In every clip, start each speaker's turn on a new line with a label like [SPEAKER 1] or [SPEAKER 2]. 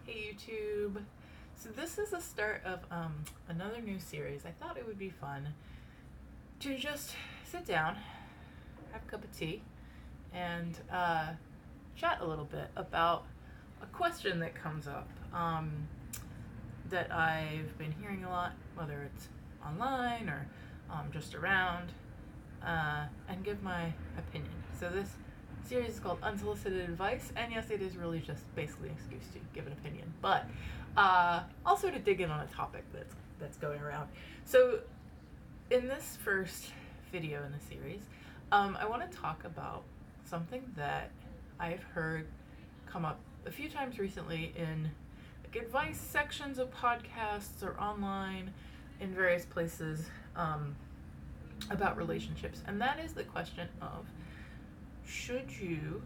[SPEAKER 1] Hey YouTube! So this is the start of another new series. I thought it would be fun to just sit down, have a cup of tea, and chat a little bit about a question that comes up that I've been hearing a lot, whether it's online or just around, and give my opinion. So this series is called Unsolicited Advice, and yes, it is really just basically an excuse to give an opinion, but also to dig in on a topic that's going around. So in this first video in the series, I want to talk about something that I've heard come up a few times recently in like advice sections of podcasts or online in various places about relationships, and that is the question of, should you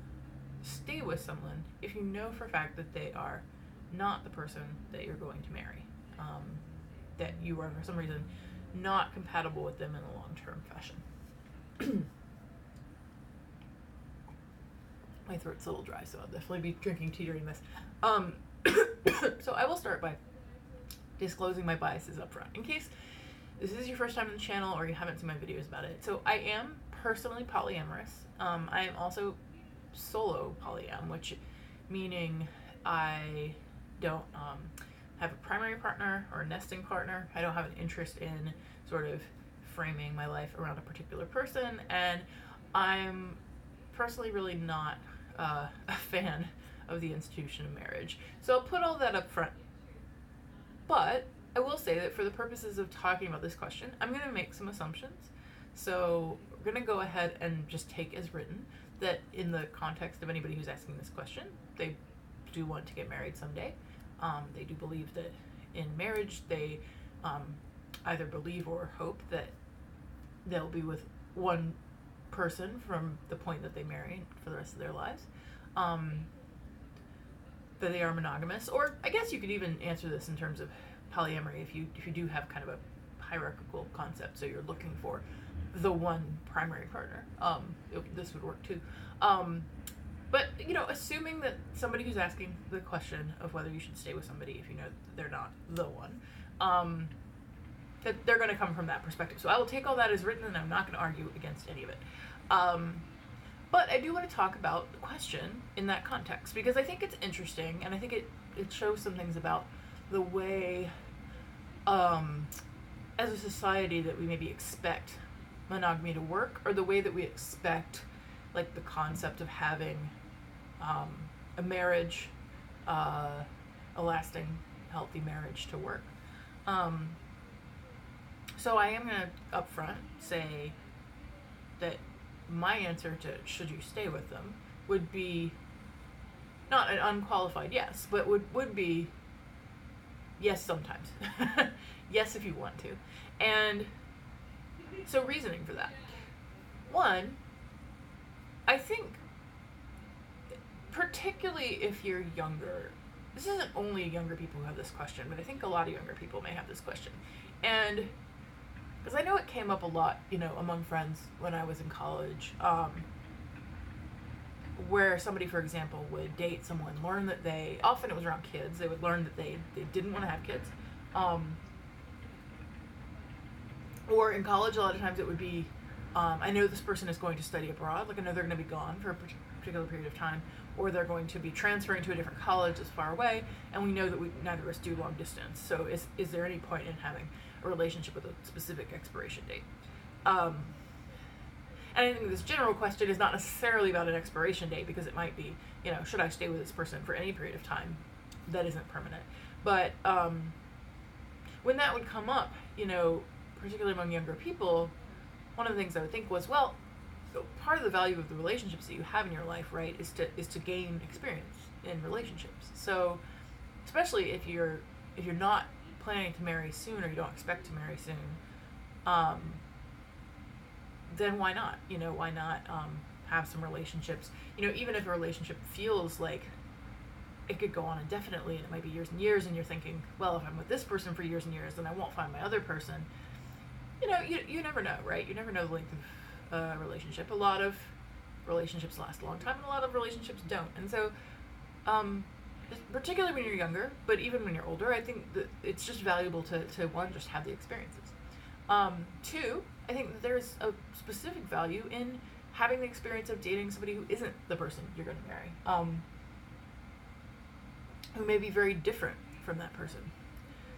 [SPEAKER 1] stay with someone if you know for a fact that they are not the person that you're going to marry? That you are, for some reason, not compatible with them in a long-term fashion. My throat's a little dry, so I'll definitely be drinking tea during this. So I will start by disclosing my biases up front, in case this is your first time on the channel or you haven't seen my videos about it. So I am personally polyamorous. I am also solo polyam, which meaning I don't have a primary partner or a nesting partner. I don't have an interest in sort of framing my life around a particular person, and I'm personally really not a fan of the institution of marriage. So I'll put all that up front. But I will say that for the purposes of talking about this question, I'm going to make some assumptions. So we're going to go ahead and just take as written that in the context of anybody who's asking this question, they do want to get married someday. They do believe that in marriage they either believe or hope that they'll be with one person from the point that they marry for the rest of their lives. That they are monogamous, or I guess you could even answer this in terms of polyamory if you do have kind of a hierarchical concept, so you're looking for the one primary partner. This would work too. But assuming that somebody who's asking the question of whether you should stay with somebody if you know that they're not the one, that they're going to come from that perspective. So I will take all that as written, and I'm not going to argue against any of it. But I do want to talk about the question in that context, because I think it's interesting, and I think it shows some things about the way, as a society, that we maybe expect monogamy to work, or the way that we expect, like, the concept of having a marriage, a lasting, healthy marriage to work. So I am going to upfront say that my answer to should you stay with them would be not an unqualified yes, but would be yes sometimes. Yes if you want to. And so reasoning for that. One, I think particularly if you're younger, this isn't only younger people who have this question, but I think a lot of younger people may have this question. And because I know it came up a lot, among friends when I was in college, where somebody, for example, would date someone, learn that often it was around kids, they would learn that they didn't want to have kids. Or in college, a lot of times it would be, I know this person is going to study abroad, like I know they're going to be gone for a particular period of time, or they're going to be transferring to a different college that's far away, and we know that neither of us do long distance, so is there any point in having a relationship with a specific expiration date? And I think this general question is not necessarily about an expiration date, because it might be, should I stay with this person for any period of time that isn't permanent? But when that would come up, particularly among younger people, one of the things I would think was, well, part of the value of the relationships that you have in your life, right, is to gain experience in relationships. So especially if you're not planning to marry soon, or you don't expect to marry soon, then why not? Why not have some relationships? Even if a relationship feels like it could go on indefinitely, and it might be years and years, and you're thinking, well, if I'm with this person for years and years, then I won't find my other person. You never know, right? You never know the length of a relationship. A lot of relationships last a long time, and a lot of relationships don't. And so particularly when you're younger, but even when you're older, I think that it's just valuable to one, just have the experiences. Two, I think that there's a specific value in having the experience of dating somebody who isn't the person you're going to marry, who may be very different from that person.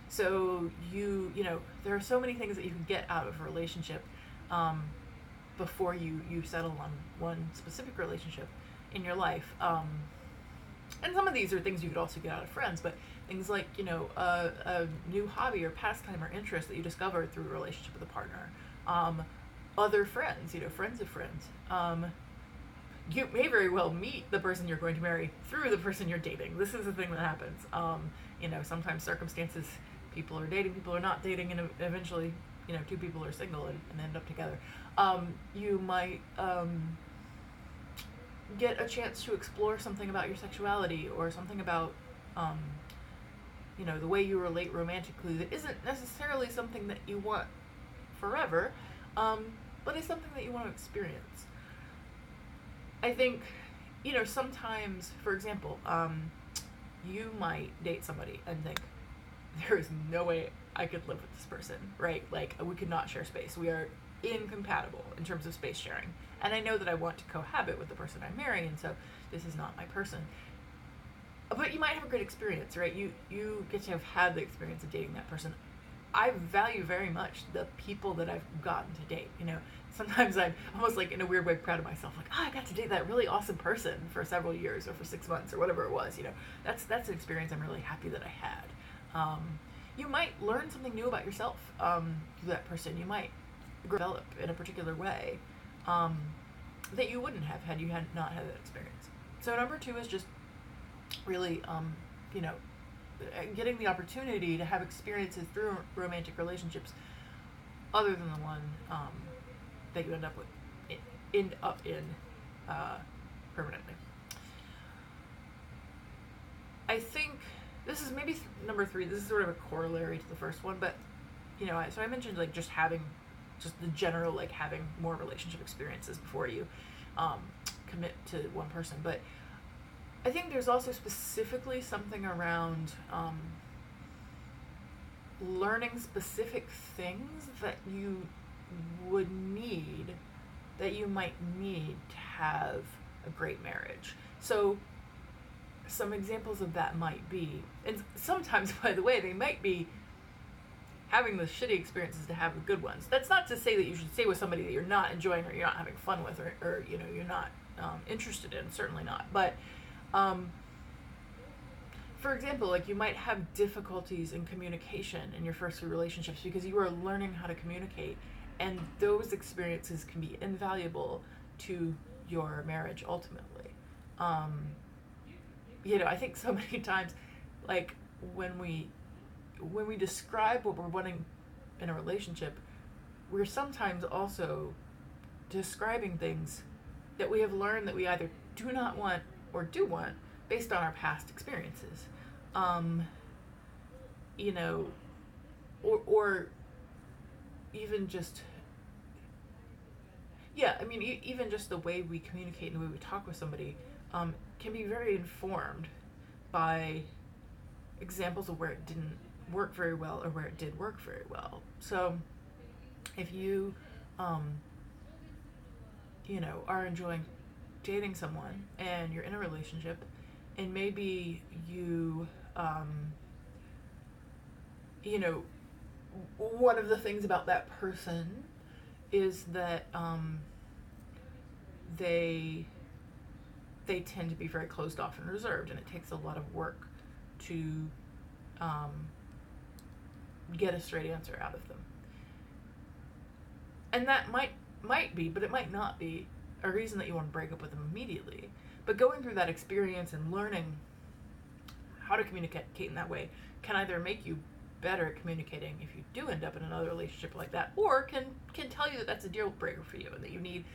[SPEAKER 1] So you know, there are so many things that you can get out of a relationship before you settle on one specific relationship in your life. And some of these are things you could also get out of friends, but things like, you know, a new hobby or pastime or interest that you discovered through a relationship with a partner. Other friends, you know, friends of friends. You may very well meet the person you're going to marry through the person you're dating. This is the thing that happens. You know, sometimes circumstances, people are dating, people are not dating, and eventually, you know, two people are single and end up together. You might get a chance to explore something about your sexuality or something about, you know, the way you relate romantically that isn't necessarily something that you want forever, but is something that you want to experience. I think, you know, sometimes, for example, you might date somebody and think, there is no way I could live with this person, right? Like, we could not share space. We are incompatible in terms of space sharing. And I know that I want to cohabit with the person I marry, and so this is not my person. But you might have a great experience, right? You get to have had the experience of dating that person. I value very much the people that I've gotten to date. You know, sometimes I'm almost like in a weird way proud of myself. Like, I got to date that really awesome person for several years or for 6 months or whatever it was. You know, that's an experience I'm really happy that I had. You might learn something new about yourself through that person. You might develop in a particular way that you wouldn't have had you had not had that experience. So number 2 is just really, you know, getting the opportunity to have experiences through romantic relationships other than the one that you end up in permanently. I think this is maybe number 3. This is sort of a corollary to the first one, but you know, so I mentioned like just the general, like having more relationship experiences before you commit to one person, but I think there's also specifically something around learning specific things that you would need, that you might need to have a great marriage. So some examples of that might be, and sometimes, by the way, they might be having the shitty experiences to have the good ones. That's not to say that you should stay with somebody that you're not enjoying or you're not having fun with or you know, you're not interested in, certainly not. But for example, like you might have difficulties in communication in your first 3 relationships because you are learning how to communicate, and those experiences can be invaluable to your marriage ultimately. You know, I think so many times, like when we describe what we're wanting in a relationship, we're sometimes also describing things that we have learned that we either do not want or do want based on our past experiences. You know, or even just, yeah, I mean, even just the way we communicate and the way we talk with somebody can be very informed by examples of where it didn't work very well or where it did work very well. So if you, you know, are enjoying dating someone and you're in a relationship and maybe you, you know, one of the things about that person is that they tend to be very closed off and reserved, and it takes a lot of work to get a straight answer out of them. And that might be, but it might not be a reason that you want to break up with them immediately. But going through that experience and learning how to communicate in that way can either make you better at communicating if you do end up in another relationship like that, or can tell you that that's a deal breaker for you and that you need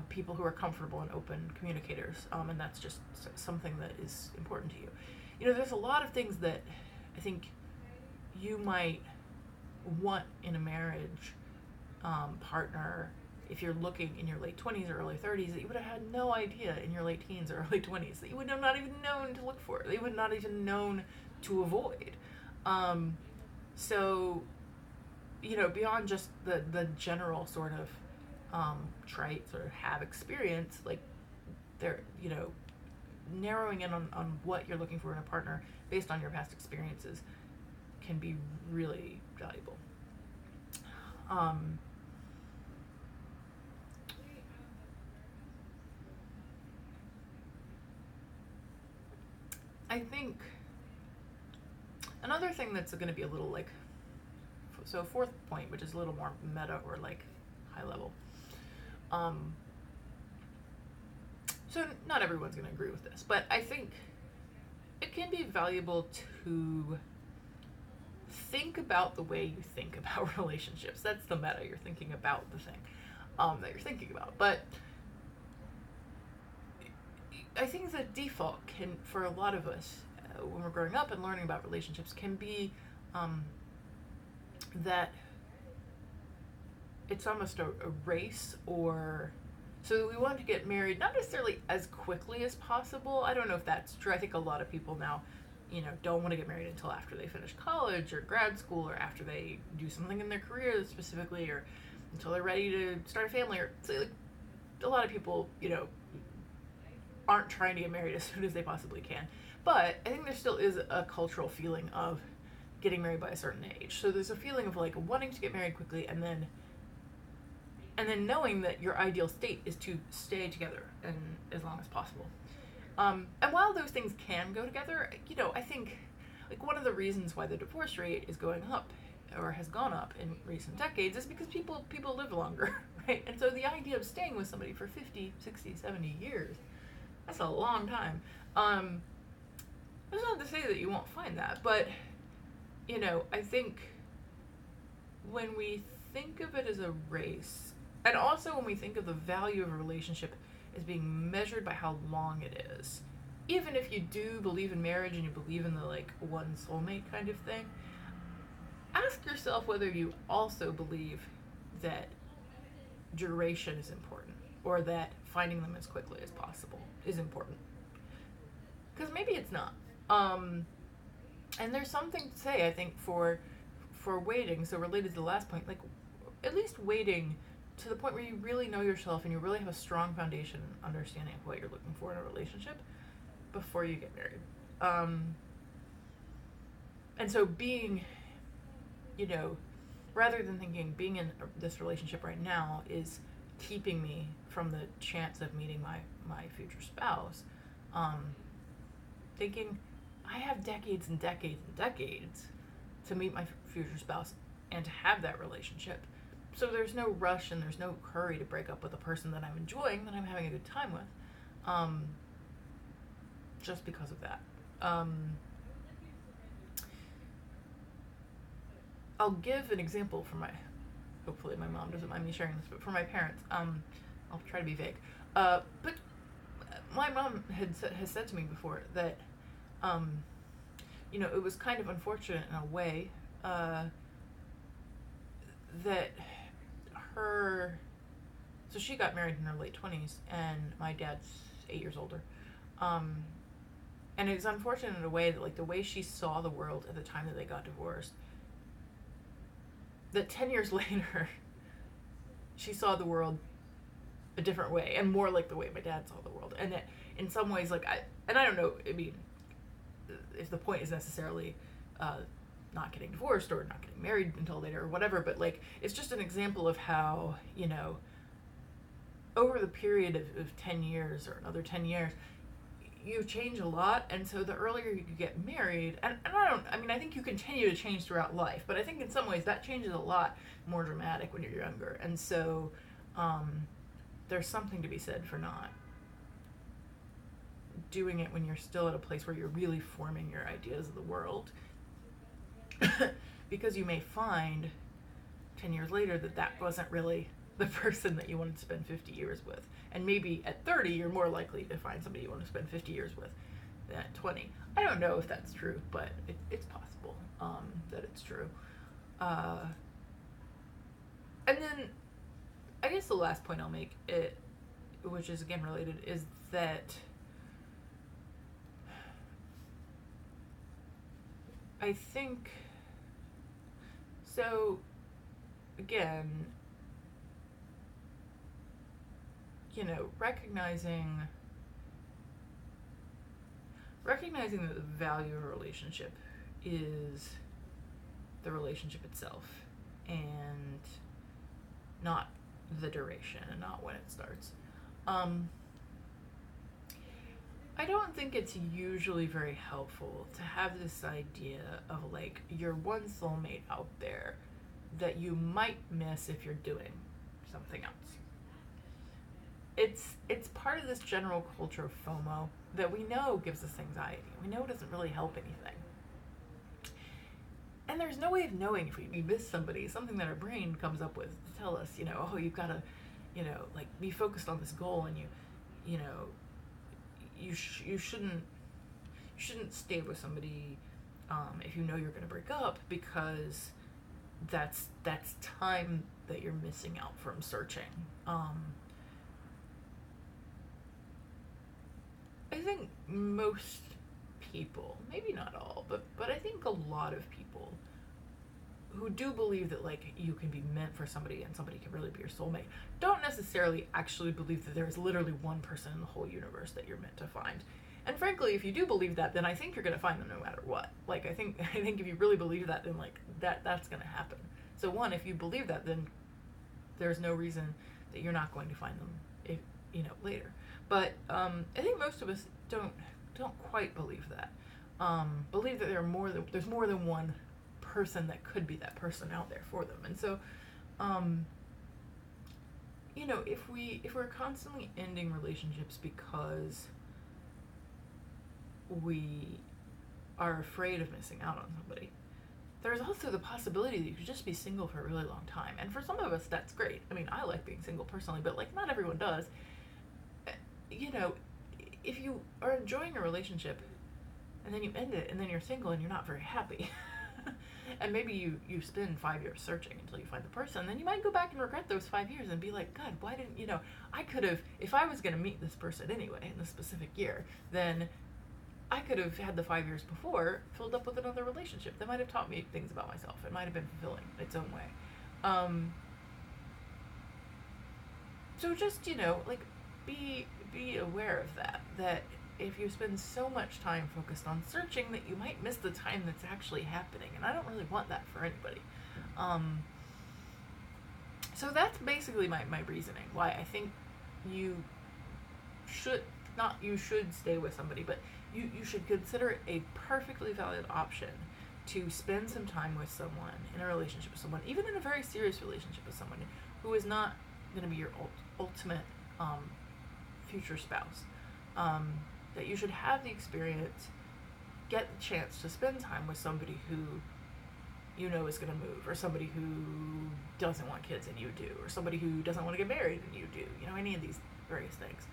[SPEAKER 1] people who are comfortable and open communicators, and that's just something that is important to you. You know, there's a lot of things that I think you might want in a marriage partner if you're looking in your late 20s or early 30s, that you would have had no idea in your late teens or early 20s, that you would have not even known to look for, that you would not even known to avoid. So, beyond just the general sort of traits or have experience, like they're, narrowing in on what you're looking for in a partner based on your past experiences can be really valuable. I think another thing that's going to be a little like, so fourth point, which is a little more meta or like high level. So not everyone's going to agree with this, but I think it can be valuable to think about the way you think about relationships. That's the meta. You're thinking about the thing that you're thinking about. But I think the default can, for a lot of us, when we're growing up and learning about relationships, can be that it's almost a race, or so we want to get married, not necessarily as quickly as possible. I don't know if that's true. I think a lot of people now, don't want to get married until after they finish college or grad school, or after they do something in their career specifically, or until they're ready to start a family. Or so, like, a lot of people, aren't trying to get married as soon as they possibly can. But I think there still is a cultural feeling of getting married by a certain age. So there's a feeling of like wanting to get married quickly, and then knowing that your ideal state is to stay together and as long as possible. And while those things can go together, I think like one of the reasons why the divorce rate is going up or has gone up in recent decades is because people live longer, right? And so the idea of staying with somebody for 50, 60, 70 years, that's a long time. That's not to say that you won't find that, but I think when we think of it as a race, and also when we think of the value of a relationship as being measured by how long it is, even if you do believe in marriage and you believe in the like one soulmate kind of thing, ask yourself whether you also believe that duration is important, or that finding them as quickly as possible is important. Because maybe it's not. And there's something to say, I think, for waiting. So related to the last point, like at least waiting to the point where you really know yourself and you really have a strong foundation and understanding of what you're looking for in a relationship before you get married. And so being, rather than thinking being in this relationship right now is keeping me from the chance of meeting my future spouse, thinking I have decades and decades and decades to meet my future spouse and to have that relationship. So there's no rush and there's no hurry to break up with a person that I'm enjoying, that I'm having a good time with, just because of that. I'll give an example from hopefully my mom doesn't mind me sharing this, but for my parents, I'll try to be vague. But my mom has said to me before that, it was kind of unfortunate in a way, that so she got married in her late 20s, and my dad's 8 years older. And it's unfortunate in a way that, like, the way she saw the world at the time that they got divorced, that 10 years later, she saw the world a different way, and more like the way my dad saw the world. And that in some ways, like, I don't know, I mean, if the point is necessarily not getting divorced or not getting married until later or whatever, but like it's just an example of how, over the period of 10 years or another 10 years, you change a lot. And so the earlier you get married, and I think you continue to change throughout life, but I think in some ways that change is a lot more dramatic when you're younger. And so there's something to be said for not doing it when you're still at a place where you're really forming your ideas of the world. Because you may find 10 years later that wasn't really the person that you wanted to spend 50 years with. And maybe at 30, you're more likely to find somebody you want to spend 50 years with than at 20. I don't know if that's true, but it's possible that it's true. And then I guess the last point I'll make, which is again related, is that I think, so again, recognizing that the value of a relationship is the relationship itself and not the duration and not when it starts. I don't think it's usually very helpful to have this idea of like your one soulmate out there that you might miss if you're doing something else. It's part of this general culture of FOMO that we know gives us anxiety. We know doesn't really help anything. And there's no way of knowing if we miss somebody, something that our brain comes up with to tell us, oh, you've got to, like be focused on this goal, and you shouldn't stay with somebody if you know you're going to break up, because that's time that you're missing out from searching. I think most people, maybe not all, but I think a lot of people who do believe that like you can be meant for somebody and somebody can really be your soulmate don't necessarily actually believe that there's literally one person in the whole universe that you're meant to find. And frankly, if you do believe that, then I think you're going to find them no matter what. Like I think if you really believe that, then like that's going to happen. So one, if you believe that, then there's no reason that you're not going to find them if later. But I think most of us don't quite believe that. Believe that there's more than one person that could be that person out there for them. And so if we're constantly ending relationships because we are afraid of missing out on somebody, there's also the possibility that you could just be single for a really long time. And for some of us, that's great. I mean, I like being single personally, but like not everyone does. If you are enjoying a relationship and then you end it and then you're single and you're not very happy, and maybe you spend 5 years searching until you find the person, then you might go back and regret those 5 years and be like, God, why didn't, I could have, if I was going to meet this person anyway in this specific year, then I could have had the 5 years before filled up with another relationship that might have taught me things about myself. It might have been fulfilling in its own way. So just, like be aware of that if you spend so much time focused on searching that you might miss the time that's actually happening, and I don't really want that for anybody. So that's basically my reasoning why I think you should stay with somebody, but you should consider it a perfectly valid option to spend some time with someone in a relationship with someone, even in a very serious relationship with someone who is not going to be your ultimate future spouse. That you should have the experience, get the chance to spend time with somebody who is going to move, or somebody who doesn't want kids and you do, or somebody who doesn't want to get married and you do, any of these various things.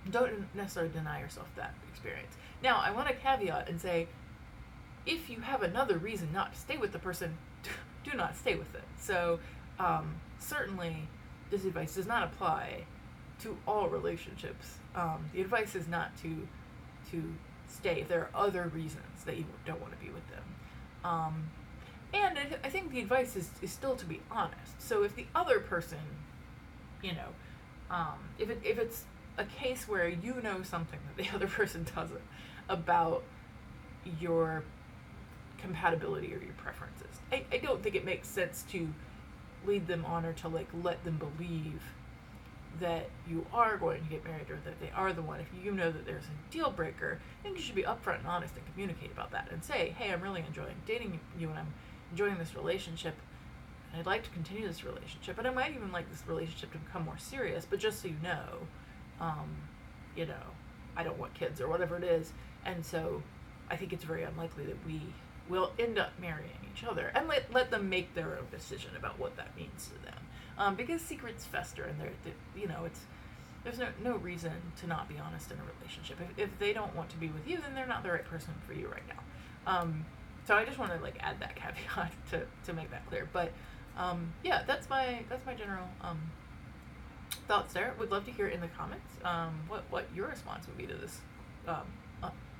[SPEAKER 1] Don't necessarily deny yourself that experience. Now, I want to caveat and say, if you have another reason not to stay with the person, do not stay with it. So, certainly, this advice does not apply to all relationships. The advice is not to stay if there are other reasons that you don't want to be with them. And I think the advice is still to be honest. So if the other person, if it's a case where something that the other person doesn't about your compatibility or your preferences, I don't think it makes sense to lead them on or to like let them believe that you are going to get married or that they are the one. If you know that there's a deal breaker, I think you should be upfront and honest and communicate about that and say, hey, I'm really enjoying dating you and I'm enjoying this relationship and I'd like to continue this relationship, and I might even like this relationship to become more serious, but just so you know, I don't want kids or whatever it is, and so I think it's very unlikely that we will end up marrying each other, and let them make their own decision about what that means to them. Because secrets fester, and there's no reason to not be honest in a relationship. If they don't want to be with you, then they're not the right person for you right now. So I just want to add that caveat to make that clear. But Yeah, that's my general thoughts there. Would love to hear in the comments what your response would be to this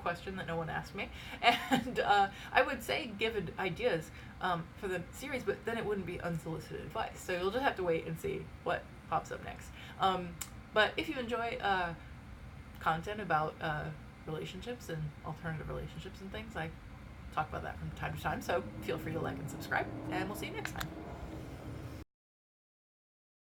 [SPEAKER 1] question that no one asked me. And I would say give ideas for the series, but then it wouldn't be unsolicited advice. So you'll just have to wait and see what pops up next. But if you enjoy content about relationships and alternative relationships and things, I talk about that from time to time. So feel free to like and subscribe, and we'll see you next time.